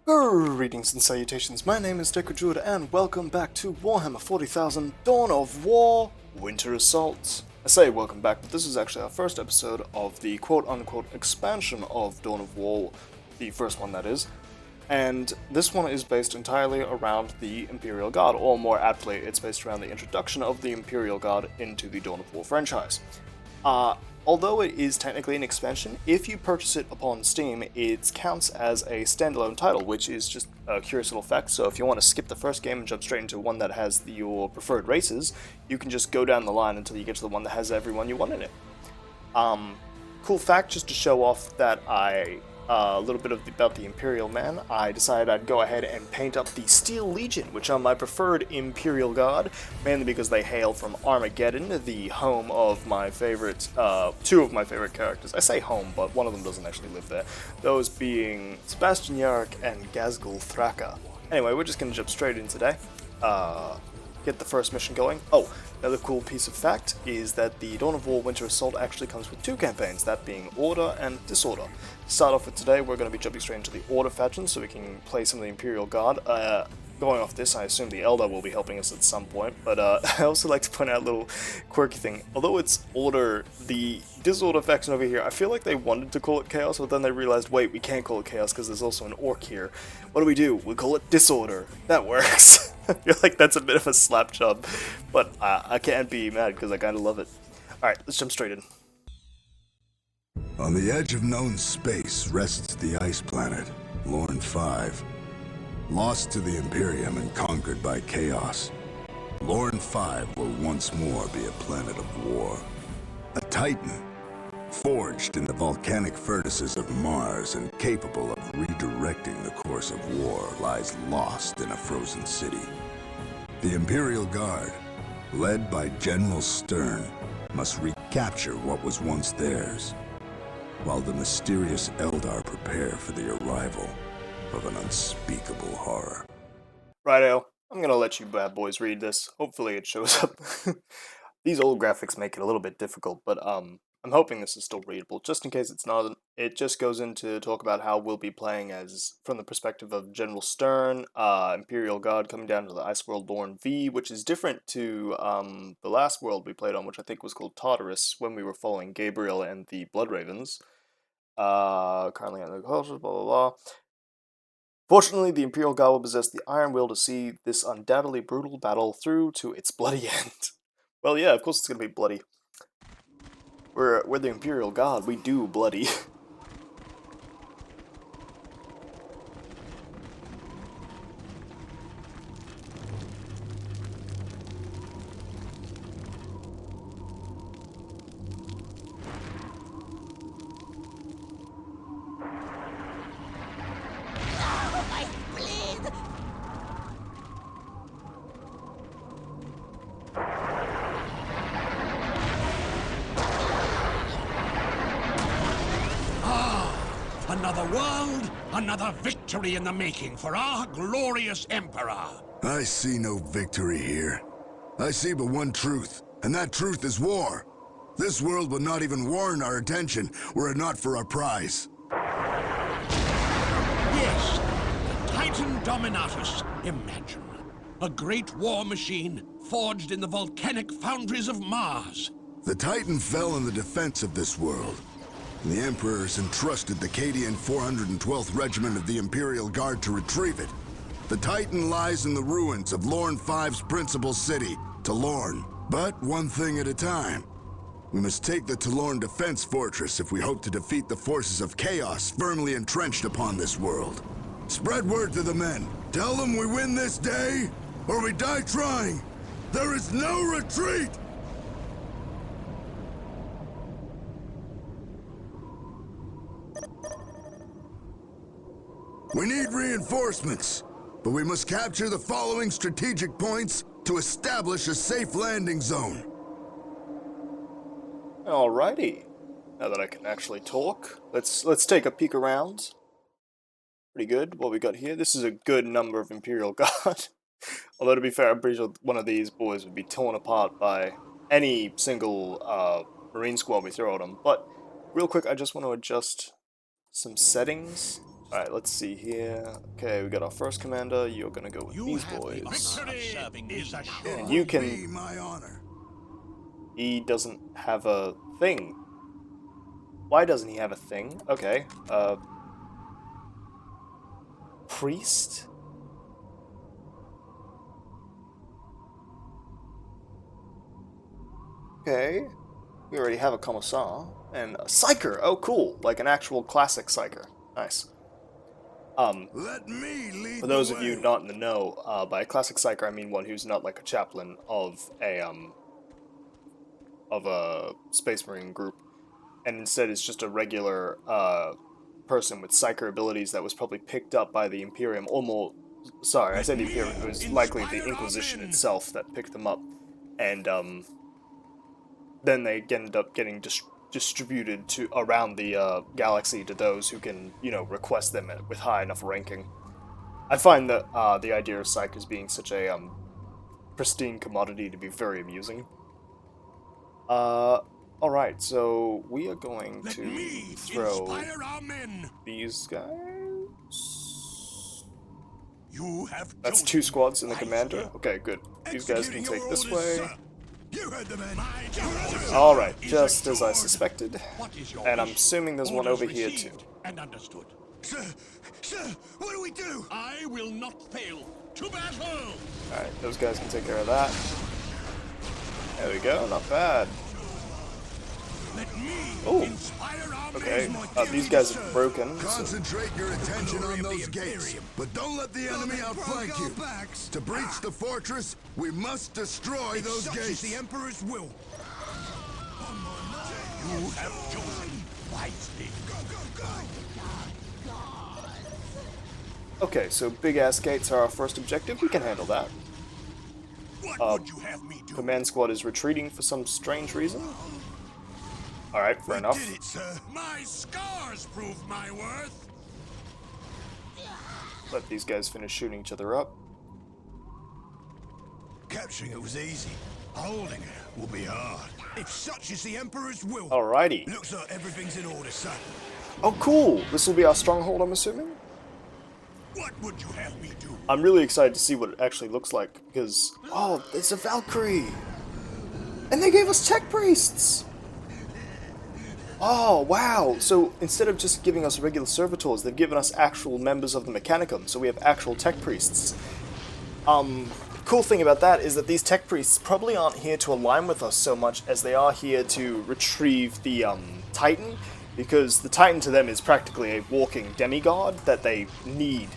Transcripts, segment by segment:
Greetings and salutations, my name is Druid, and welcome back to Warhammer 40,000 Dawn of War Winter Assault. I say welcome back, but this is actually our first episode of the quote-unquote expansion of Dawn of War, the first one that is, and this one is based entirely around the Imperial Guard, or more aptly, it's based around the introduction of the Imperial Guard into the Dawn of War franchise. Although it is technically an expansion, if you purchase it upon Steam, it counts as a standalone title, which is just a curious little fact. So if you want to skip the first game and jump straight into one that has your preferred races, you can just go down the line until you get to the one that has everyone you want in it. Cool fact, just to show off that a little bit about the Imperial Man, I decided I'd go ahead and paint up the Steel Legion, which are my preferred Imperial Guard, mainly because they hail from Armageddon, the home of my favorite, two of my favorite characters. I say home, but one of them doesn't actually live there. Those being Sebastian Yarrick and Gazgul Thraka. Anyway, we're just going to jump straight in today. Get the first mission going. Oh, another cool piece of fact is that the Dawn of War Winter Assault actually comes with two campaigns, that being Order and Disorder. To start off with today, we're going to be jumping straight into the Order faction so we can play some of the Imperial Guard. Going off this, I assume the Eldar will be helping us at some point, but I also like to point out a little quirky thing. Although it's Order, the Disorder faction over here, I feel like they wanted to call it Chaos, but then they realized, wait, we can't call it Chaos because there's also an Orc here. What do? We call it Disorder. That works. I feel like that's a bit of a slap job, but I can't be mad because I kind of love it. Alright, let's jump straight in. On the edge of known space rests the ice planet, Lorn 5. Lost to the Imperium and conquered by Chaos, Lorn 5 will once more be a planet of war. A Titan, forged in the volcanic furnaces of Mars and capable of redirecting the course of war, lies lost in a frozen city. The Imperial Guard, led by General Stern, must recapture what was once theirs, while the mysterious Eldar prepare for the arrival of an unspeakable horror. Righto, I'm gonna let you bad boys read this. Hopefully it shows up. These old graphics make it a little bit difficult, but I'm hoping this is still readable. Just in case it's not, it just goes into talk about how we'll be playing as from the perspective of General Stern, Imperial Guard coming down to the Ice World Lorn V, which is different to the last world we played on, which I think was called Tartarus, when we were following Gabriel and the Blood Ravens. Currently on the culture, blah blah blah. Fortunately, the Imperial Guard will possess the Iron Will to see this undoubtedly brutal battle through to its bloody end. Well, yeah, of course it's gonna be bloody. We're the Imperial Guard, we do bloody. Another world, another victory in the making for our glorious Emperor. I see no victory here. I see but one truth, and that truth is war. This world would not even warrant our attention were it not for our prize. Yes, the Titan Dominatus. Imagine. A great war machine forged in the volcanic foundries of Mars. The Titan fell in the defense of this world. The Emperors entrusted the Cadian 412th Regiment of the Imperial Guard to retrieve it. The Titan lies in the ruins of Lorn 5's principal city, Talorn. But one thing at a time. We must take the Talorn defense fortress if we hope to defeat the forces of Chaos firmly entrenched upon this world. Spread word to the men. Tell them we win this day, or we die trying. There is no retreat! We need reinforcements, but we must capture the following strategic points to establish a safe landing zone. Alrighty. Now that I can actually talk, let's take a peek around. Pretty good. What we got here. This is a good number of Imperial Guard. Although to be fair, I'm pretty sure one of these boys would be torn apart by any single Marine squad we throw at them. But real quick, I just want to adjust some settings Alright, let's see here. Okay, we got our first commander. You're gonna go with these boys. Victory is assured. And you Be can... my honor. He doesn't have a thing. Why doesn't he have a thing? Okay, priest? Okay. We already have a commissar. And a psyker! Oh, cool. Like an actual classic psyker. Nice. Let me lead For those the of you way. not in the know, by a classic psyker I mean one who's not like a chaplain of a Space Marine group, and instead is just a regular person with psyker abilities that was probably picked up by the Imperium, or more. Sorry, I said the Imperium. It was likely the Inquisition itself that picked them up, and then they ended up getting distributed to around the galaxy to those who can, you know, request them with high enough ranking. I find that the idea of psychers being such a pristine commodity to be very amusing. Alright, so we are going Let to me throw inspire our men. these guys. You have That's chosen 2 squads in the wisely. commander. Okay, good. These guys can Executing take your this orders, way. sir. You heard the man. My justice Alright, is just as I assured. suspected. What is your And I'm wish? assuming there's one Orders over here too. received and understood. Sir, what do we do? I will not fail. To battle! Alright, those guys can take care of that. There we go, not bad. Let me Oh, inspire our okay. men. These guys are broken, so Concentrate your attention on those gates, but don't let the enemy outflank you. To breach the fortress, we must destroy those gates. the Emperor's will. You have chosen wisely. okay, so big ass gates are our first objective. We can handle that. What would you have me do? Command squad is retreating for some strange reason. Alright, fair enough. Did it, sir. My scars prove my worth. Let these guys finish shooting each other up. Capturing it was easy. Holding it will be hard. If such is the Emperor's will. Alrighty. Looks like everything's in order, sir. Oh, cool! This will be our stronghold, I'm assuming? What would you have me do? I'm really excited to see what it actually looks like, because... Oh, it's a Valkyrie! And they gave us tech priests! Oh, wow! So, instead of just giving us regular servitors, they've given us actual members of the Mechanicum, so we have actual tech priests. Cool thing about that is that these tech priests probably aren't here to align with us so much as they are here to retrieve the, Titan, because the Titan to them is practically a walking demigod that they need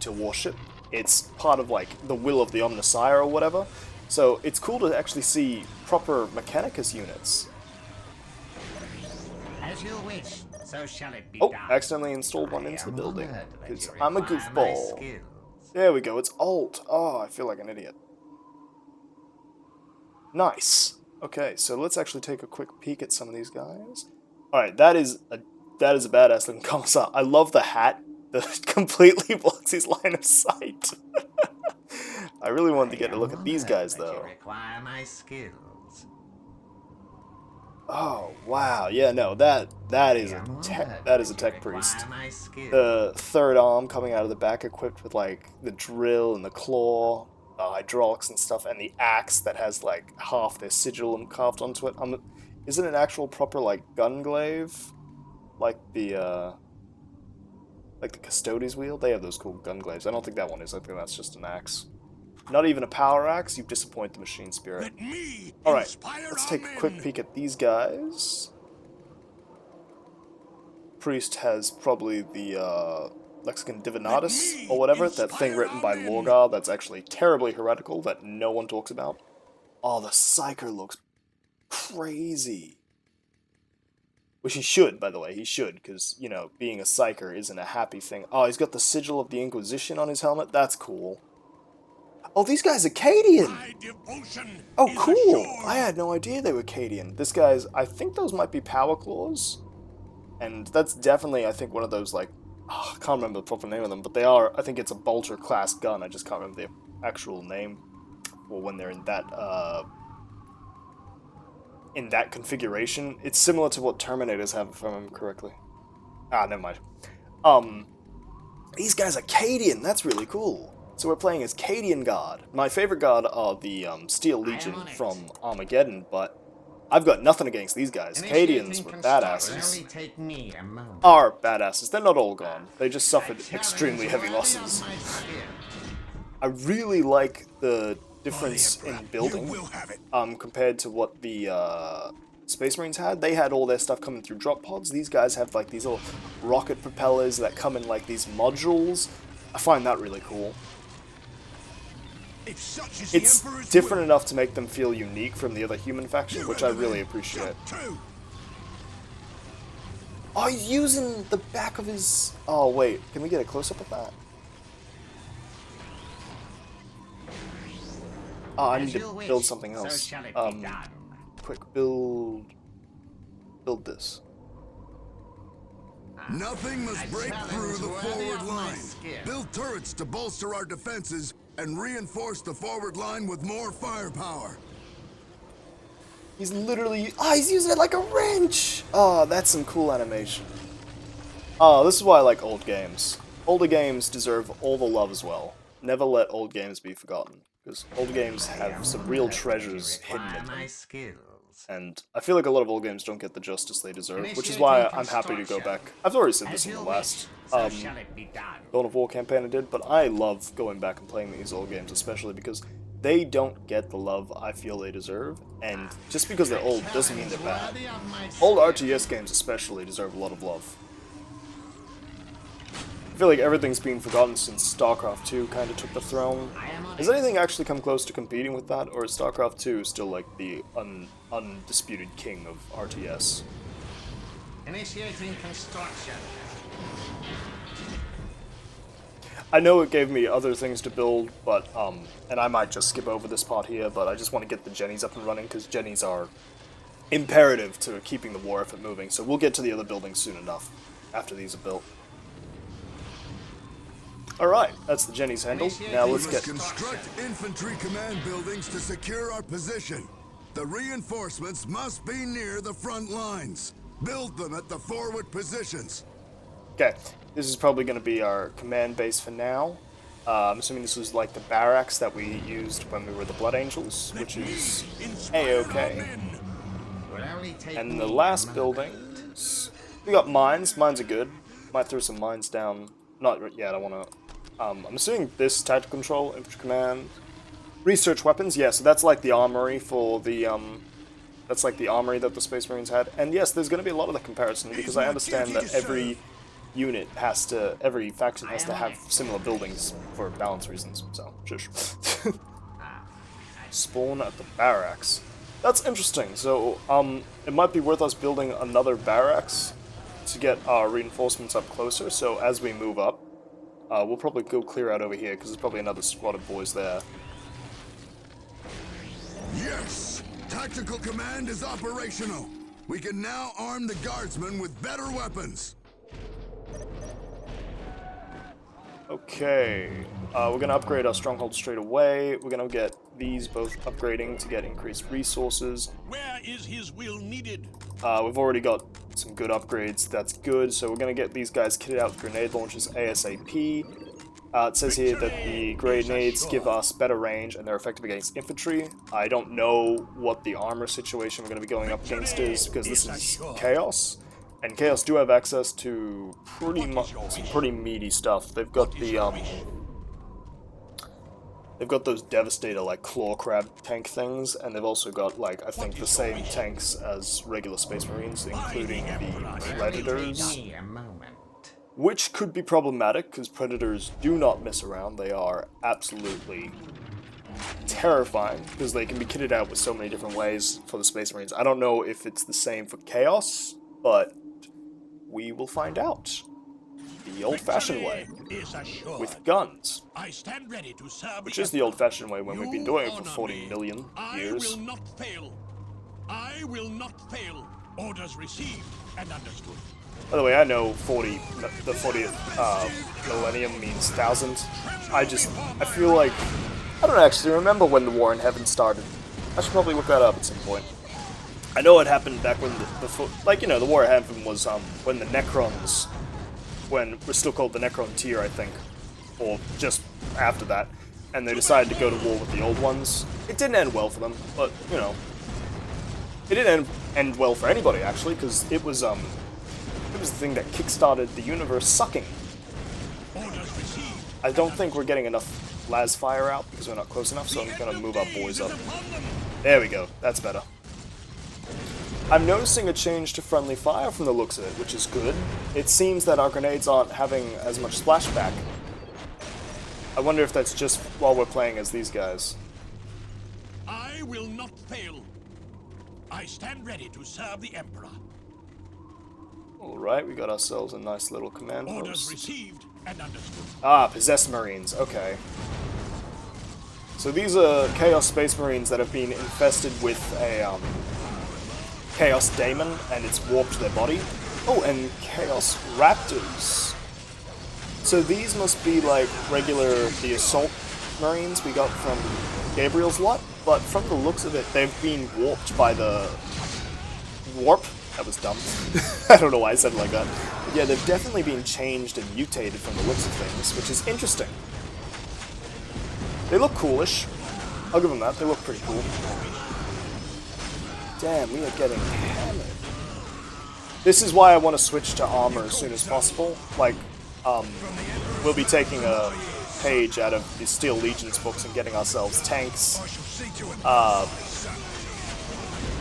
to worship. It's part of, like, the will of the Omnissiah or whatever. So, it's cool to actually see proper Mechanicus units. As you wish, so shall it be Oh, done. accidentally installed one into the I am building, honored that because you I'm a require my goofball. skills. There we go, it's alt. Oh, I feel like an idiot. Nice. Okay, so let's actually take a quick peek at some of these guys. Alright, that is a badass looking commissar. I love the hat that completely blocks his line of sight. I really wanted to get a look at these guys, That you though. require my skills. Oh, wow. Yeah, no, that is I a am tech honored that is a that you tech priest. require my skills. The third arm coming out of the back equipped with like the drill and the claw, hydraulics and stuff, and the axe that has like half their sigil carved onto it. Is it an actual proper like gun glaive? Like the Custodes wheel? They have those cool gun glaives. I don't think that one is. I think that's just an axe. Not even a power axe? You disappoint the machine spirit. Let me Alright, inspire let's our take a quick men. peek at these guys. Priest has probably the Lexicon Divinatus, or whatever, that thing inspire written by our men. Lorgar that's actually terribly heretical that no one talks about. Oh, the Psyker looks crazy. Which he should, by the way, he should, because, you know, being a Psyker isn't a happy thing. Oh, he's got the sigil of the Inquisition on his helmet? That's cool. Oh, these guys are Cadian! My devotion Oh, is cool! assured. I had no idea they were Cadian. This guy's... I think those might be Power Claws. And that's definitely, I think, one of those, like... I can't remember the proper name of them, but they are... I think it's a Bolter-class gun. I just can't remember the actual name. Or when they're in that configuration. It's similar to what Terminators have, if I remember correctly. Ah, never mind. These guys are Cadian. That's really cool. So we're playing as Cadian God. My favorite god are the Steel Legion from Armageddon, but I've got nothing against these guys. Cadians were badasses. Take me a moment. Are badasses. They're not all gone. They just suffered extremely heavy losses. I really like the difference in building compared to what the Space Marines had. They had all their stuff coming through drop pods. These guys have like these little rocket propellers that come in like these modules. I find that really cool. It's different enough to make them feel unique from the other human faction, which I really appreciate. Oh, he's using the back of his... Oh, wait. Can we get a close-up of that? Oh, I need to build something else. Quick, build this. Nothing must break through the forward line. Build turrets to bolster our defenses and reinforce the forward line with more firepower. He's literally... Oh, he's using it like a wrench! Oh, that's some cool animation. Oh, this is why I like old games. Older games deserve all the love as well. Never let old games be forgotten, because old games have some real treasures hidden in them. And I feel like a lot of old games don't get the justice they deserve, which is why I'm happy to go back. I've already said this in the last Dawn of War campaign I did, but I love going back and playing these old games, especially because they don't get the love I feel they deserve, and just because they're old doesn't mean they're bad. Old RTS games especially deserve a lot of love. I feel like everything's been forgotten since StarCraft 2 kind of took the throne. Has anything actually come close to competing with that, or is StarCraft 2 still like the undisputed king of RTS? Initiating construction. I know it gave me other things to build, but, and I might just skip over this part here, but I just want to get the Jennies up and running, because Jennies are imperative to keeping the war effort moving, so we'll get to the other buildings soon enough, after these are built. Alright, that's the Jennies handled. Now let's get... Construct infantry command buildings to secure our position. The reinforcements must be near the front lines. Build them at the forward positions. Okay, this is probably going to be our command base for now. I'm assuming this was like the barracks that we used when we were the Blood Angels, which is A-okay. And the last buildings, we got mines. Mines are good. Might throw some mines down. Not yet, I want to... I'm assuming this tactical control, infantry command, research weapons. Yeah, so that's like the armory for the that's like the armory that the Space Marines had. And yes, there's going to be a lot of the comparison because I understand that every unit has to, every faction has to have similar buildings for balance reasons. So, shush. Spawn at the barracks. That's interesting. So, it might be worth us building another barracks to get our reinforcements up closer. So as we move up, we'll probably go clear out over here because there's probably another squad of boys there. Yes! Tactical command is operational. We can now arm the guardsmen with better weapons. Okay, we're going to upgrade our stronghold straight away. We're going to get these both upgrading to get increased resources. Where is his will needed? We've already got some good upgrades, that's good, so we're going to get these guys kitted out with grenade launchers ASAP. It says here that the grenades give us better range and they're effective against infantry. I don't know what the armor situation we're going to be going up against is, because this is Chaos. And Chaos do have access to some pretty meaty stuff. They've got the, they've got those Devastator, like, claw crab tank things, and they've also got, like, I think the same tanks as regular Space Marines, including the Predators. Which could be problematic, because Predators do not mess around. They are absolutely terrifying, because they can be kitted out with so many different ways for the Space Marines. I don't know if it's the same for Chaos, but we will find out. The old-fashioned way, with guns, which is the old-fashioned way when we've been doing it for 40 million years. I will not fail. I will not fail. Orders received and understood. By the way, I know the 40th millennium means 1,000. I feel like, I don't actually remember when the War in Heaven started. I should probably look that up at some point. I know it happened back when the War in Heaven was when the Necrons when we're still called the Necron Tier, I think, or just after that, and they decided to go to war with the old ones. It didn't end well for them, but, you know, it didn't end well for anybody, actually, because it was the thing that kickstarted the universe sucking. I don't think we're getting enough las fire out because we're not close enough, so I'm gonna move our boys up. There we go, that's better. I'm noticing a change to friendly fire from the looks of it, which is good. It seems that our grenades aren't having as much splashback. I wonder if that's just while we're playing as these guys. I will not fail. I stand ready to serve the Emperor. Alright, we got ourselves a nice little command Orders post. received and understood. Ah, possessed Marines, okay. So these are Chaos Space Marines that have been infested with a Chaos Daemon, and it's warped their body. Oh, and Chaos Raptors. So these must be like the Assault Marines we got from Gabriel's lot, but from the looks of it, they've been warped by the warp. That was dumb. I don't know why I said it like that. But yeah, they've definitely been changed and mutated from the looks of things, which is interesting. They look coolish. I'll give them that. They look pretty cool. Damn, we are getting hammered. This is why I want to switch to armor as soon as possible. Like, we'll be taking a page out of the Steel Legion's books and getting ourselves tanks.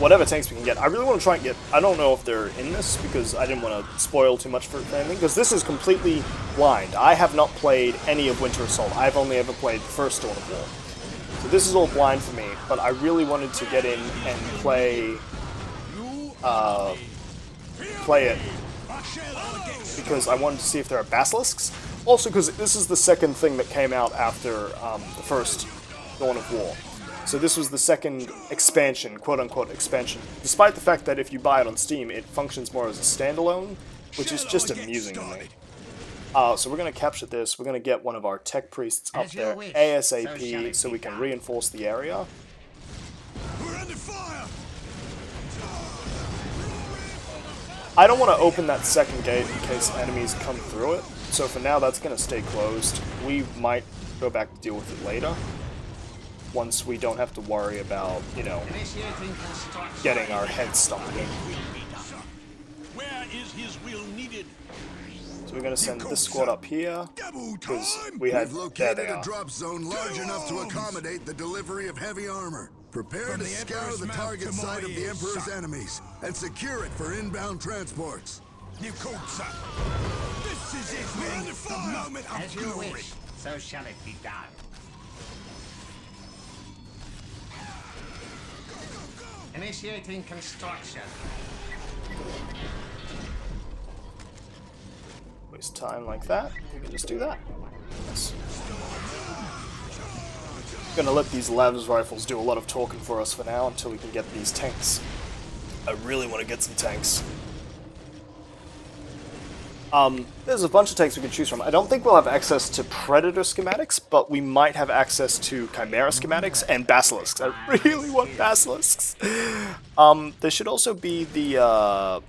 Whatever tanks we can get. I really want to try and get... I don't know if they're in this, because I didn't want to spoil too much for anything, because this is completely blind. I have not played any of Winter Assault. I've only ever played the first Dawn of War. So this is all blind for me, but I really wanted to get in and play it, because I wanted to see if there are basilisks. Also, because this is the second thing that came out after the first Dawn of War. So this was the second expansion, quote-unquote expansion, despite the fact that if you buy it on Steam, it functions more as a standalone, which is just amusing to me. So we're going to capture this, we're going to get one of our tech priests up there ASAP so we can reinforce the area. I don't want to open that second gate in case enemies come through it, so for now that's going to stay closed. We might go back to deal with it later, once we don't have to worry about, you know, getting our heads stomped in. Where is his will needed? So we're going to send this squad up here, because we had... We've located a drop zone large enough to accommodate the delivery of heavy armor. Prepare to scour the target site of the Emperor's enemies, and secure it for inbound transports. You called, son. This is it, man. The moment of As you glory. wish, so shall it be done. Initiating construction. Waste time like that, we can just do that. Nice. Gonna let these Lavs rifles do a lot of talking for us for now until we can get these tanks. I really want to get some tanks. There's a bunch of tanks we can choose from. I don't think we'll have access to Predator schematics, but we might have access to Chimera schematics and Basilisks. I really want Basilisks. There should also be the, I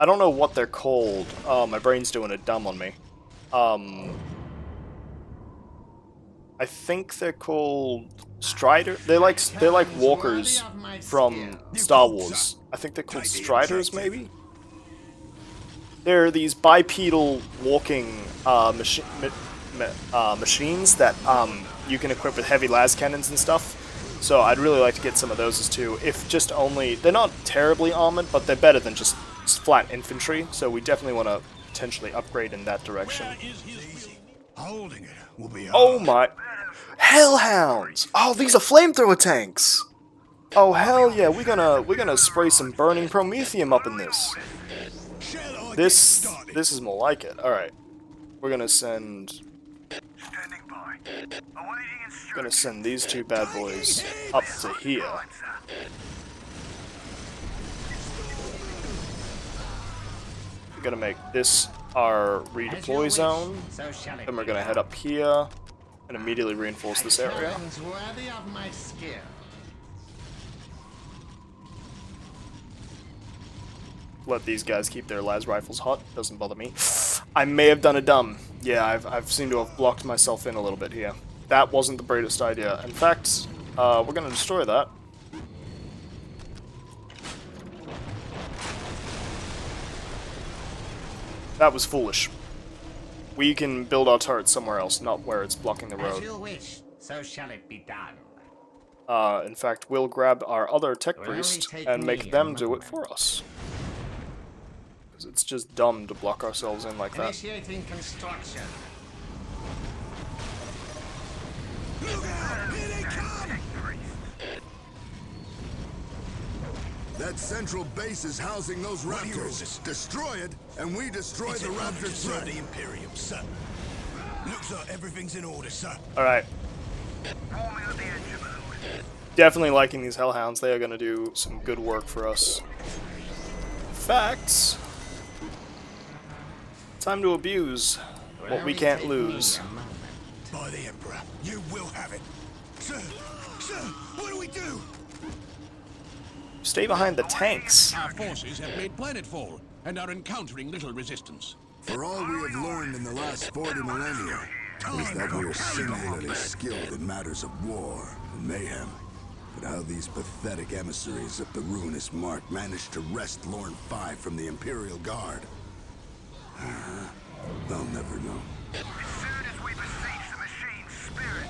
don't know what they're called. My brain's doing a dumb on me. I think they're called Strider. They're like walkers from Star Wars. I think they're called Striders, maybe? They're these bipedal walking machines that you can equip with heavy las cannons and stuff. So I'd really like to get some of those as too. If just only... They're not terribly armored, but they're better than just flat infantry. So we definitely want to potentially upgrade in that direction. Holding it will be Oh my... Hellhounds! Oh, these are flamethrower tanks! Oh hell yeah, we're gonna spray some burning promethium up in this. This is more like it. Alright. We're gonna send these two bad boys up to here. We're gonna make this our redeploy zone. Then we're gonna head up here and immediately reinforce this area. Worthy of my skill. Let these guys keep their las rifles hot. Doesn't bother me. I may have done a dumb. Yeah, I've seemed to have blocked myself in a little bit here. That wasn't the greatest idea. In fact, we're going to destroy that. That was foolish. We can build our turrets somewhere else, not where it's blocking the As road. you wish, so shall it be done. In fact, we'll grab our other tech It will priest only take and me make a them do it moment. for us. Because it's just dumb to block ourselves in like that. Initiating construction. Look out! Here they come! That central base is housing those raptors. Destroy it, and we destroy the raptor threat. The Imperium, sir. Looks like everything's in order, sir. Alright. Definitely liking these hellhounds. They are going to do some good work for us. Facts. Time to abuse what we can't lose. By the Emperor, you will have it. Sir, what do we do? Stay behind the tanks. Our forces have made planetfall and are encountering little resistance. For all we have learned in the last 40 millennia, is that we are singularly skilled in matters of war and mayhem. But how these pathetic emissaries of the ruinous mark managed to wrest Lorne 5 from the Imperial Guard, they'll never know. As soon as we beseech the machine's spirit.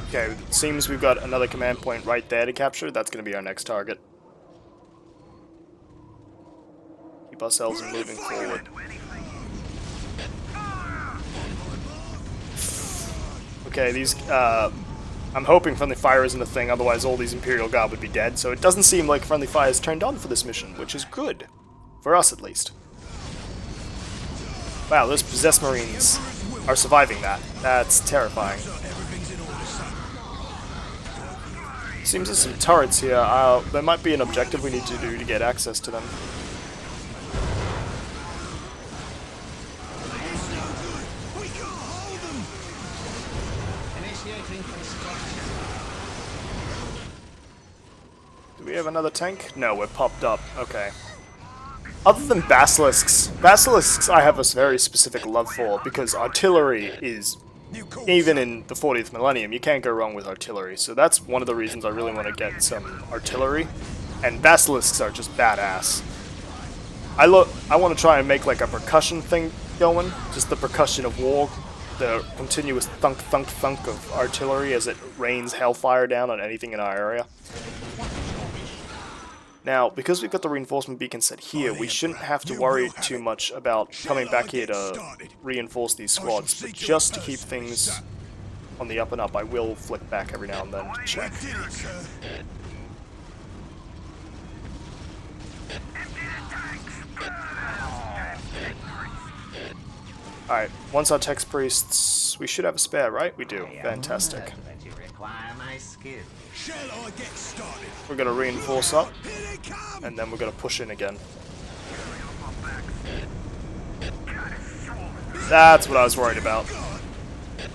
Okay, it seems we've got another command point right there to capture. That's going to be our next target. Keep ourselves moving forward. Okay, these, I'm hoping friendly fire isn't a thing, otherwise all these Imperial Guard would be dead, so it doesn't seem like friendly fire is turned on for this mission, which is good. For us, at least. Wow, those possessed Marines are surviving that. That's terrifying. Seems there's some turrets here. There might be an objective we need to do to get access to them. Initiating construction. Do we have another tank? No, we're popped up. Okay. Other than basilisks I have a very specific love for, because artillery is, even in the 40th millennium, you can't go wrong with artillery. So that's one of the reasons I really want to get some artillery. And basilisks are just badass. I want to try and make like a percussion thing going, just the percussion of war, the continuous thunk thunk thunk of artillery as it rains hellfire down on anything in our area. Now, because we've got the reinforcement beacon set here, we shouldn't have to worry too much about coming back here to reinforce these squads, but just to keep things on the up and up, I will flick back every now and then to check. Alright, once our text priests, we should have a spare, right? We do. Fantastic. That you require my skill. Shall I get started? We're gonna reinforce up, Here they come! and then we're gonna push in again. That's what I was worried about.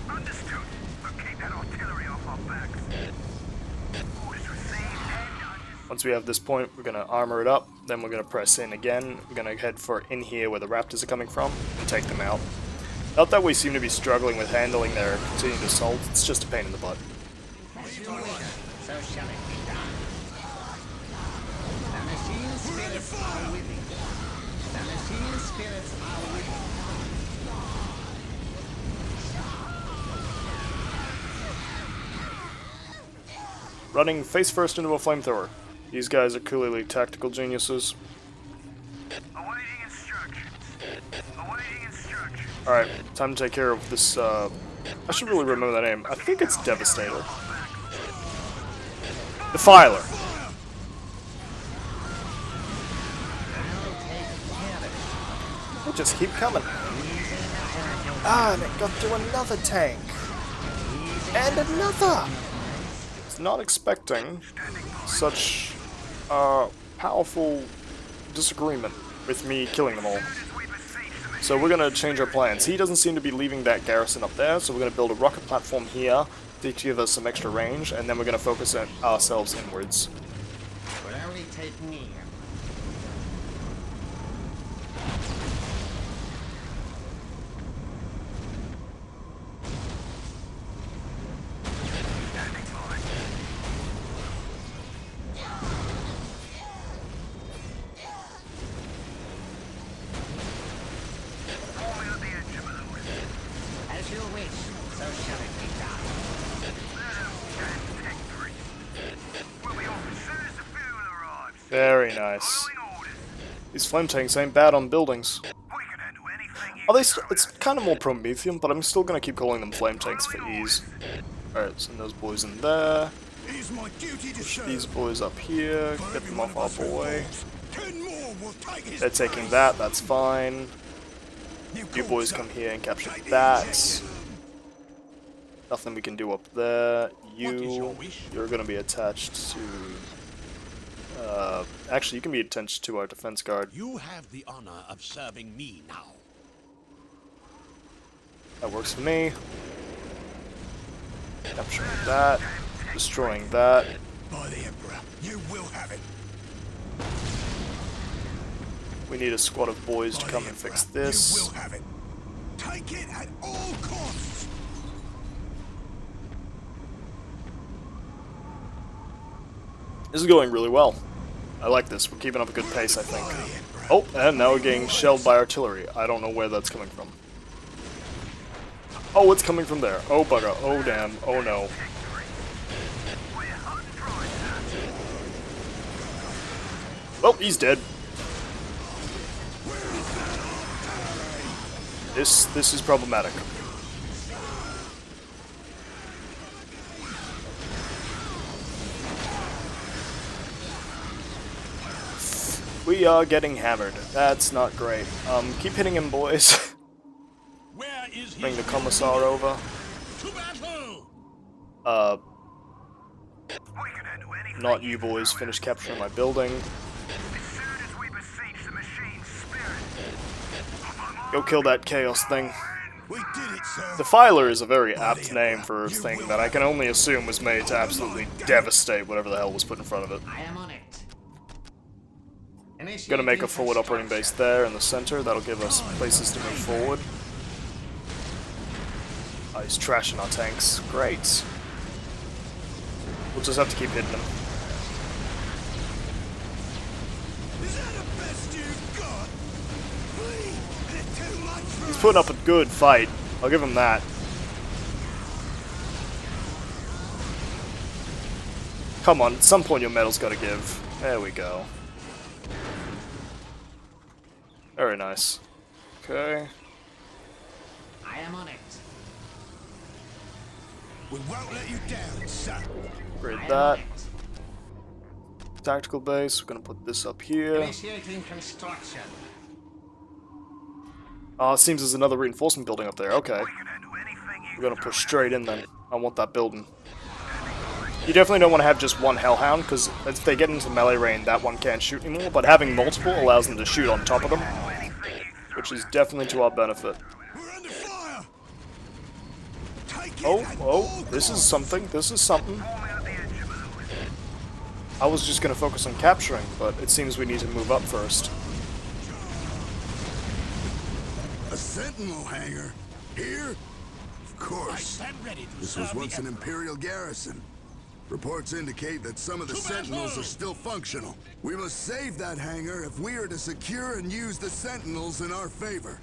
Understood. But keep that artillery off our backs. Orders received and Once we have this point, we're gonna armor it up, then we're gonna press in again. We're gonna head for in here where the raptors are coming from, and take them out. Not that we seem to be struggling with handling their continued assault, it's just a pain in the butt. As you wish, so shall it be done. The machine spirits are willing. The machine spirits are willing. Running face first into a flamethrower. These guys are clearly tactical geniuses. awaiting instructions. Awaiting instructions. Alright, time to take care of this, I should really remember that name. I think it's Devastator. Defiler. They just keep coming. Ah, and it got to another tank. And another! Was not expecting such powerful disagreement with me killing them all. So we're gonna change our plans. He doesn't seem to be leaving that garrison up there, so we're gonna build a rocket platform here, to give us some extra range, and then we're gonna focus ourselves inwards. Will only take me. As you wish, so shall it be done. Very nice. These flame tanks ain't bad on buildings. Are they? It's kind of more Promethean, but I'm still gonna keep calling them flame tanks for ease. Alright, send those boys in there. It is my duty to serve. These boys up here. For Get every them one off of our us who boy. falls, 10 more will take his They're taking place. that. That's fine. You called, boys sir. come here and capture Take it that. easy. Nothing we can do up there. What is your wish? You're gonna be attached to. Actually, you can be attached to our defense guard. You have the honor of serving me now. That works for me. Capturing that. Destroying that. By the Emperor, you will have it. We need a squad of boys By to the come and Emperor, fix You this. will have it. Take it at all costs. This is going really well. I like this. We're keeping up a good pace, I think. Oh, and now we're getting shelled by artillery. I don't know where that's coming from. Oh, it's coming from there. Oh, bugger. Oh, damn. Oh, no. Oh, he's dead. This is problematic. We are getting hammered. That's not great. Keep hitting him, boys. Where is Bring the his commissar over. to battle? Not you boys. Finish capturing my building. Go kill that chaos thing. We did it, sir. Defiler is a very apt name for a thing that I can only assume was made to absolutely devastate whatever the hell was put in front of it. I am on it. Gonna make a forward operating base there in the center. That'll give us places to move forward. Oh, he's trashing our tanks. Great. We'll just have to keep hitting them. Is that the best you've got? Please, it's too much for He's putting up a good fight. I'll give him that. Come on, at some point your medal's gotta give. There we go. Very nice. Okay. I am on it. We won't let you down, sir. Upgrade I am that. on it. Tactical base, we're gonna put this up here. Initiating construction. Oh, it seems there's another reinforcement building up there. Okay. We're gonna push straight in then. I want that building. You definitely don't want to have just one Hellhound, because if they get into melee range, that one can't shoot anymore, but having multiple allows them to shoot on top of them, which is definitely to our benefit. We're under fire. Take it Oh, at oh, all this is costs. something, this is something. I was just gonna focus on capturing, but it seems we need to move up first. A sentinel hangar? Here? Of I course. stand ready to This serve was once the an Emperor. Imperial garrison. Reports indicate that some of the To sentinels battle! are still functional. We must save that hangar if we are to secure and use the sentinels in our favor.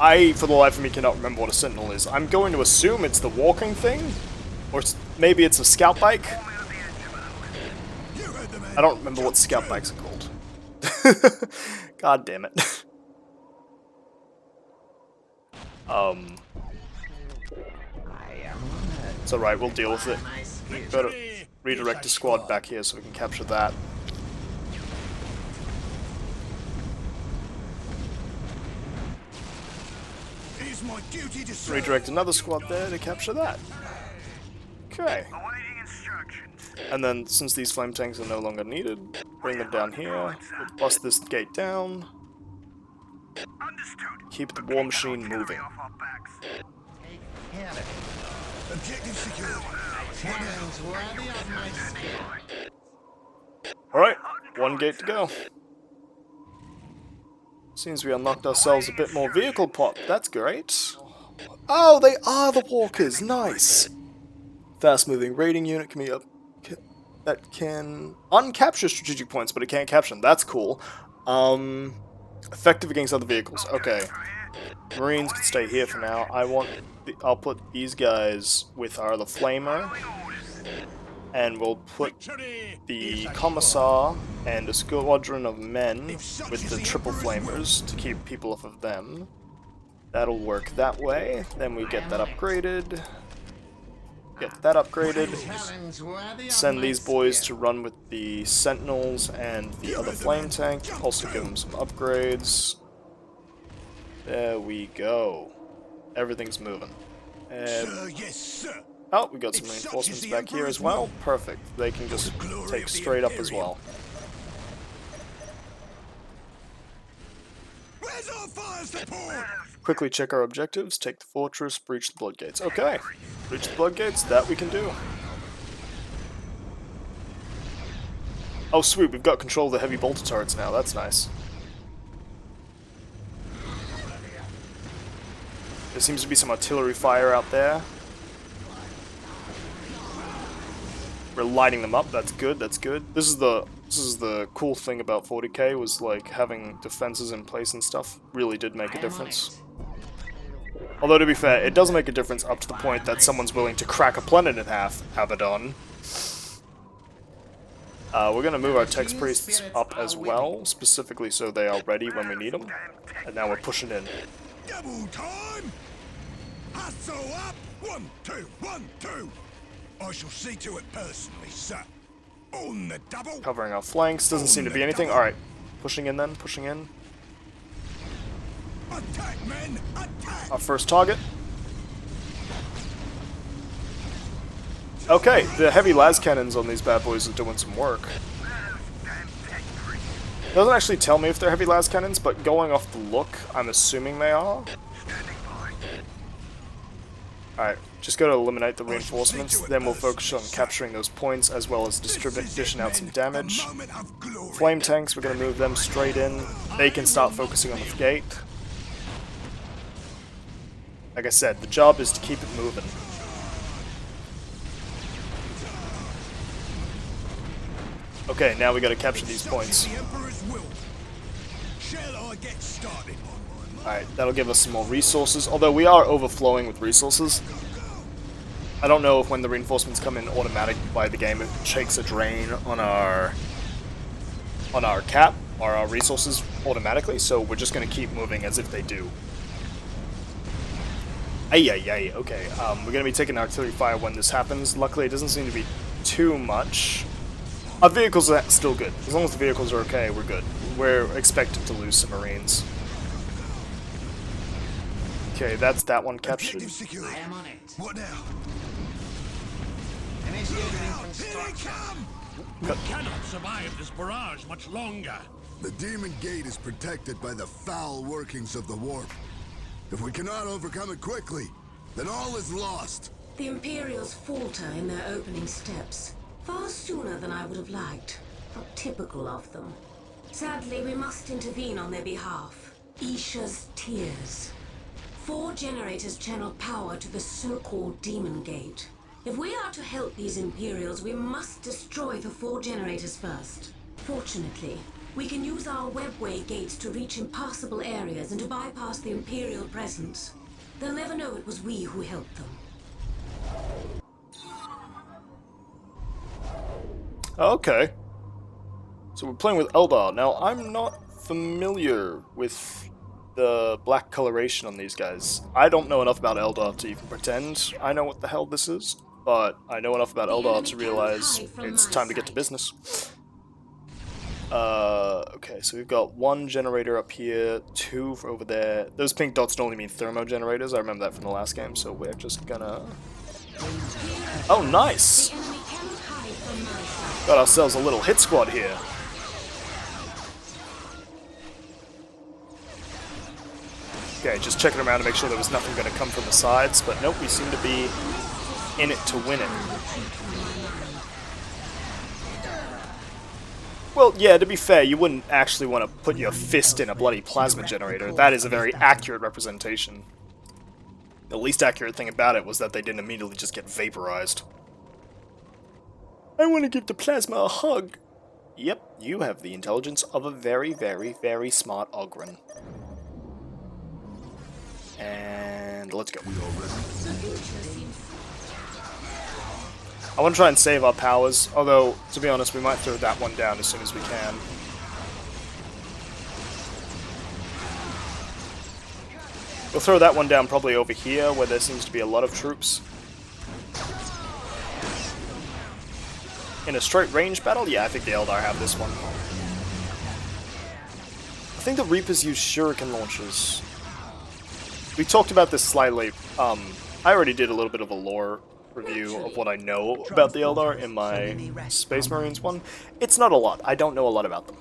I, for the life of me, cannot remember what a sentinel is. I'm going to assume it's the walking thing, or maybe it's a scout bike. You heard the man. I don't remember what Jump scout through. bikes are called. God damn it. I am on it. It's alright, we'll deal with it. My skill. Better redirect the squad back here so we can capture that. It is my duty to serve. Redirect another squad there to capture that. Okay. Awaiting instructions. And then, since these flame tanks are no longer needed, bring them down here. We'll bust this gate down. Understood. Keep the war machine moving. Off our backs. Take care of it. Objective secured. Challenge worthy of my spirit. Alright, one gate to go. Seems we unlocked ourselves a bit more vehicle pop. That's great. Oh, they are the walkers. Nice. Fast-moving raiding unit can be up that can uncapture strategic points, but it can't capture them. That's cool. Effective against other vehicles. Okay. Marines can stay here for now. I'll put these guys with our other flamer, and we'll put the commissar and a squadron of men with the triple flamers to keep people off of them. That'll work that way. Then we get that upgraded. Get that upgraded. Challenge worthy of Send my these boys to spirit. run with the sentinels and the other flame tank. Also give them some upgrades. There we go. Everything's moving. And Sir, yes, sir. oh, we got some reinforcements back here as well. Perfect. They can just take straight up as well. Where's our fire support? Quickly check our objectives. Take the fortress, breach the bloodgates. Okay. Breach the bloodgates, that we can do. Oh sweet, we've got control of the heavy bolter turrets now. That's nice. There seems to be some artillery fire out there. We're lighting them up. That's good. That's good. This is the cool thing about 40k was like having defenses in place and stuff really did make a difference. Although to be fair, it does make a difference up to the point that someone's willing to crack a planet in half. Abaddon. We're gonna move our text priests up as well, specifically so they are ready when we need them. And now we're pushing in. Double time! Hustle up! 1, 2, 1, 2! I shall see to it personally, sir. On the double! Covering our flanks. Doesn't seem to be anything. Alright. Pushing in then. Pushing in. Attack, men! Attack! Our first target. Okay, the heavy las cannons on these bad boys are doing some work. It doesn't actually tell me if they're heavy las cannons, but going off the look, I'm assuming they are. Alright, just gotta eliminate the reinforcements, then we'll focus on capturing those points as well as dishing out some damage. Flame tanks, we're gonna move them straight in. They can start focusing on the gate. Like I said, the job is to keep it moving. Okay, now we gotta capture these points. Alright, that'll give us some more resources, although we are overflowing with resources. I don't know if when the reinforcements come in automatic by the game it shakes a drain on our cap or our resources automatically, so we're just gonna keep moving as if they do. Ay, okay. We're gonna be taking artillery fire when this happens. Luckily it doesn't seem to be too much. Our vehicles are still good. As long as the vehicles are okay, we're good. We're expected to lose some Marines. Okay, that's that one captured. I am on it. What now? Initiating construction. We cannot survive this barrage much longer. The Demon Gate is protected by the foul workings of the warp. If we cannot overcome it quickly, then all is lost. The Imperials falter in their opening steps, far sooner than I would have liked. Not typical of them. Sadly, we must intervene on their behalf. Isha's tears. 4 generators channel power to the so-called Demon Gate. If we are to help these Imperials, we must destroy the 4 generators first. Fortunately, we can use our webway gates to reach impassable areas and to bypass the Imperial presence. They'll never know it was we who helped them. Okay. So we're playing with Eldar. Now, I'm not familiar with the black coloration on these guys. I don't know enough about Eldar to even pretend I know what the hell this is, but I know enough about Eldar to realize it's time to get to business. Okay, so we've got 1 generator up here, 2 for over there. Those pink dots normally mean thermo generators. I remember that from the last game, so we're just gonna... Oh, nice! Got ourselves a little hit squad here. Okay, just checking around to make sure there was nothing going to come from the sides, but nope, we seem to be in it to win it. Well, yeah, to be fair, you wouldn't actually want to put your fist in a bloody plasma generator. That is a very accurate representation. The least accurate thing about it was that they didn't immediately just get vaporized. I want to give the plasma a hug. Yep, you have the intelligence of a very, very, very smart Ogryn. And let's go. I want to try and save our powers, although, to be honest, we might throw that one down as soon as we can. We'll throw that one down probably over here, where there seems to be a lot of troops. In a straight range battle? Yeah, I think the Eldar have this one. I think the Reapers use shuriken launchers. We talked about this slightly. I already did a little bit of a lore review of what I know about the Eldar in my Space Marines one. It's not a lot. I don't know a lot about them.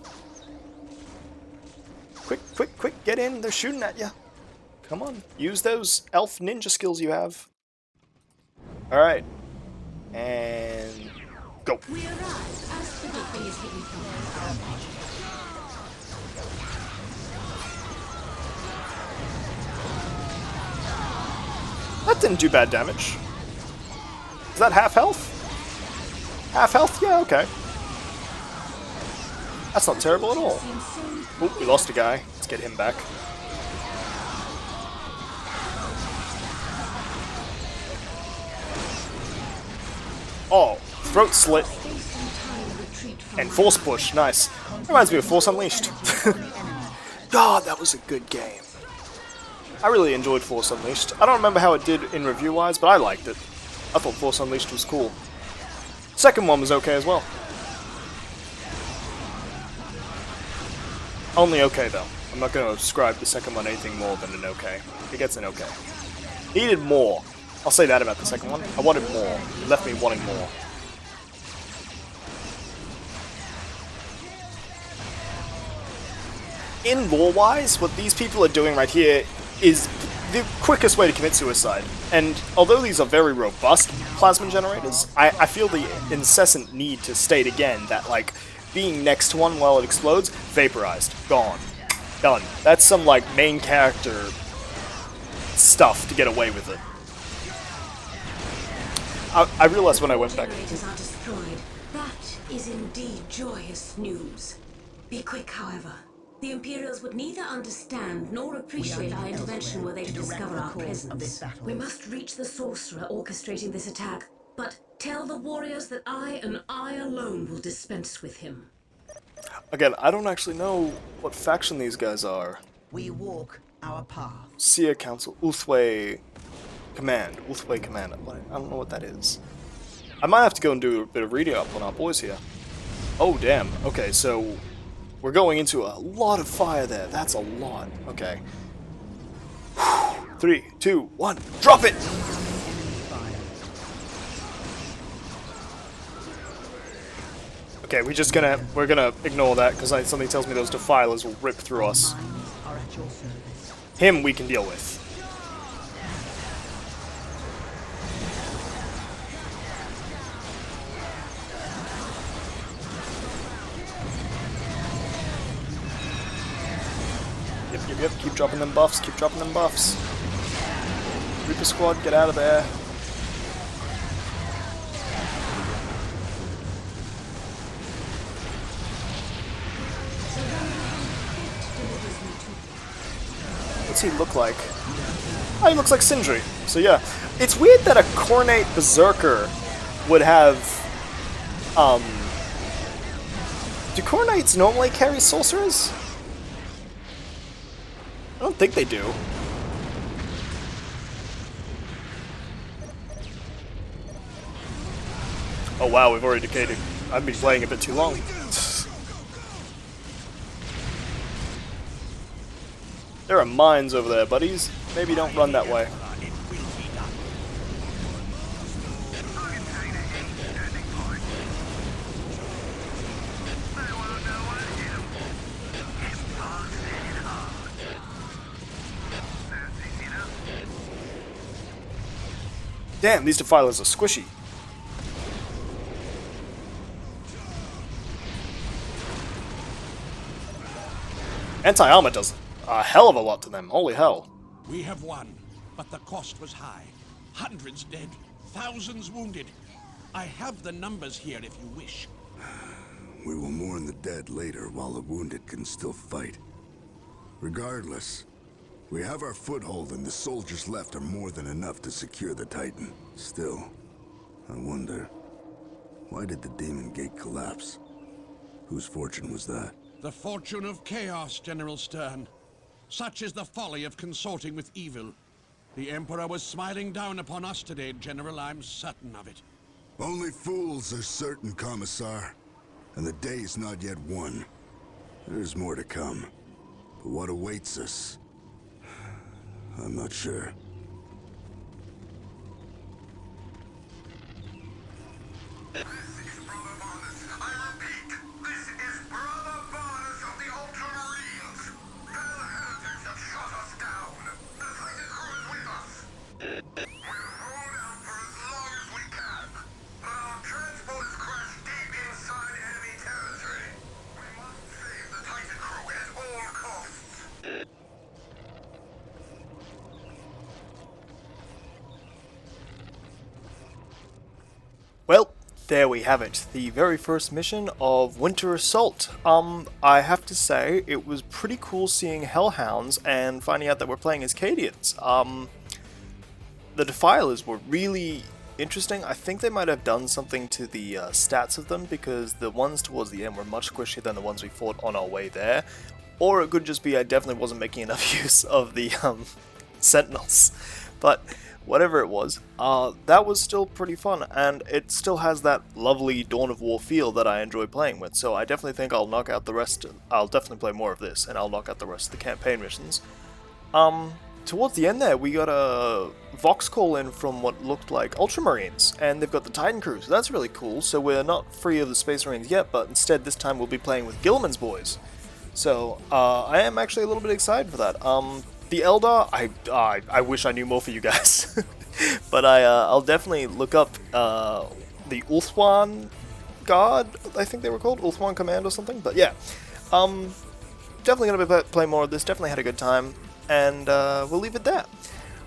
Quick, quick, quick, get in. They're shooting at you. Come on. Use those elf ninja skills you have. Alright. And go. We arrived as the victory is hidden from us. That didn't do bad damage. Is that half health? Half health? Yeah, okay. That's not terrible at all. Oh, we lost a guy. Let's get him back. Oh, throat slit. And force push, nice. Reminds me of Force Unleashed. God, that was a good game. I really enjoyed Force Unleashed. I don't remember how it did in review-wise, but I liked it. I thought Force Unleashed was cool. Second one was okay as well. Only okay, though. I'm not going to ascribe the second one anything more than an okay. It gets an okay. Needed more. I'll say that about the second one. I wanted more. It left me wanting more. In lore-wise, what these people are doing right here is the quickest way to commit suicide. And although these are very robust plasma generators, I feel the incessant need to state again that, like, being next to one while it explodes, vaporized, gone, done. That's some, like, main character stuff to get away with it. I realized when I went back. Generators are destroyed. That is indeed joyous news. Be quick, however. The Imperials would neither understand nor appreciate our intervention were they to discover our presence. We must reach the sorcerer orchestrating this attack, but tell the warriors that I and I alone will dispense with him. Again, I don't actually know what faction these guys are. We walk our path. Seer Council, Uthway Command. Uthway Command. I don't know what that is. I might have to go and do a bit of reading up on our boys here. Oh, damn. Okay, so we're going into a lot of fire there. That's a lot. Okay. 3, 2, 1. Drop it! Okay, we're gonna ignore that because something tells me those defilers will rip through us. Him we can deal with. Yep, keep dropping them buffs, keep dropping them buffs. Reaper squad, get out of there. What's he look like? Oh, he looks like Sindri. So yeah, it's weird that a Cornate Berserker would have, do Cornates normally carry sorcerers? I don't think they do. Oh wow, we've already decayed. I've been playing a bit too long. There are mines over there, buddies. Maybe don't run that way. Damn, these defilers are squishy. Anti-armor does a hell of a lot to them, holy hell. We have won, but the cost was high. Hundreds dead, thousands wounded. I have the numbers here if you wish. We will mourn the dead later while the wounded can still fight. Regardless, we have our foothold and the soldiers left are more than enough to secure the Titan. Still, I wonder, why did the Demon Gate collapse? Whose fortune was that? The fortune of chaos, General Stern. Such is the folly of consorting with evil. The Emperor was smiling down upon us today, General. I'm certain of it. Only fools are certain, Commissar. And the day is not yet won. There's more to come. But what awaits us? I'm not sure. This is Brother Varnus. I repeat, this is Brother Varnus of the Ultramarines. Fell heretics have shot us down. The Titan crew is with us. We'll hold out for as long as we can. But our transport has crashed deep inside enemy territory. We must save the Titan crew at all costs. Well, there we have it. The very first mission of Winter Assault. I have to say, it was pretty cool seeing Hellhounds and finding out that we're playing as Cadians. The Defilers were really interesting. I think they might have done something to the stats of them, because the ones towards the end were much squishier than the ones we fought on our way there. Or it could just be I definitely wasn't making enough use of the Sentinels. But whatever it was, that was still pretty fun, and it still has that lovely Dawn of War feel that I enjoy playing with, so I definitely think I'll knock out the rest. I'll definitely play more of this, and I'll knock out the rest of the campaign missions. Towards the end there, we got a Vox call in from what looked like Ultramarines, and they've got the Titan crew, so that's really cool. So we're not free of the Space Marines yet, but instead this time we'll be playing with Gilman's boys. So I am actually a little bit excited for that. The Eldar, I wish I knew more for you guys, but I'll definitely look up the Ulthwan Guard, I think they were called, Ulthwan Command or something, but yeah. Definitely going to be playing more of this, definitely had a good time, and we'll leave it there.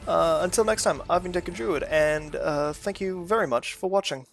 Until next time, I've been Deku Druid, and thank you very much for watching.